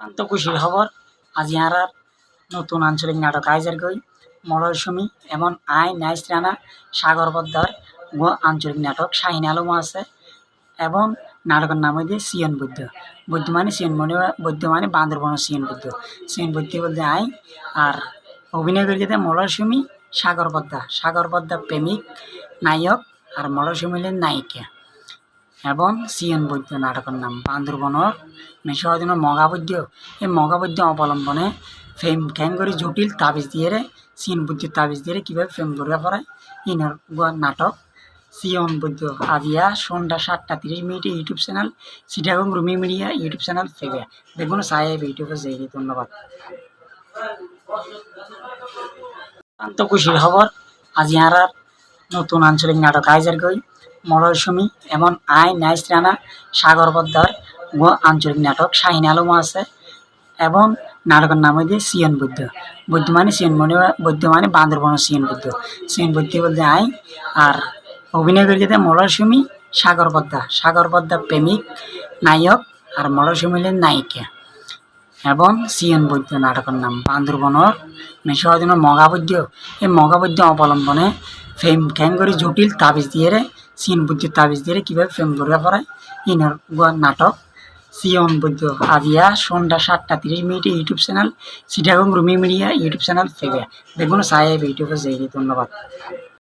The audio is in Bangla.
অত্যন্ত খুশির খবর আজ ইহারার নতুন আঞ্চলিক নাটক আইজার গই মলয়সমি এমন আই নাইস রানা সাগর পদ্মার আঞ্চলিক নাটক শাহিন আলমও আছে এবং নাটকের নাম হইতে সিয়ন বৈদ্য বৈদ্য মানে সিয়ন মনে বৈদ্য মানে বান্দরবন সিয়ন বৈদ্য বলতে আই আর অভিনয় করে যেতে মলয়সমি সাগর পদ্মা প্রেমিক নায়ক আর মলয়সমি হলেন নায়িকা এবং সিয়ন বৈদ্য নাটকের নাম বান্দরবনের মেশদিন মগাবৈদ্য এই মগাবৈদ্য অবলম্বনে ফেম খ্যাং করে জটিল তাবিজ দিয়ে সিয়ন বৈদ্য তাবিজ দিয়ে কীভাবে ফেম করিয়া পড়ায় ইনর নাটক সিয়ন বৈদ্য আজিয়া সন্ধ্যা 7:30 YouTube channel Chittagong Rumi media YouTube channel ফেবে দেখুন চাই ইউটিউবে যাই ধন্যবাদ। অত্যন্ত খুশির খবর আজ ইহারার নতুন আঞ্চলিক নাটক আইজার গই মলয়সমি এমন আই নাইস রানা সাগর পদ্মার আঞ্চলিক নাটক শাহিন আলমও আছে এবং নাটকের নাম হইতে সিয়ন বৈদ্য বৈদ্য মানে সিয়ন মনে বৈদ্য মানে বান্দরবন সিয়ন বৈদ্য বলতে আই আর অভিনয় করে যেতে মলয়সমি সাগর পদ্মা প্রেমিক নায়ক আর মলয়সমি হলেন নায়িকা এবং সিয়ন বৈদ্য নাটকের নাম বান্দরবনের মেশদিন মগাবৈদ্য এই মগাবৈদ্য অবলম্বনে ফেম খ্যাং করে জটিল তাবিজ দিয়ে সিয়ন বৈদ্য তাবিজ দিয়ে কীভাবে ফেম করিয়া পড়ায় ইনর নাটক সিয়ন বৈদ্য আজিয়া সন্ধ্যা 7:30 YouTube channel Chittagong Rumi media YouTube channel ফেবে দেখুন চাই ইউটিউবে যাই ধন্যবাদ।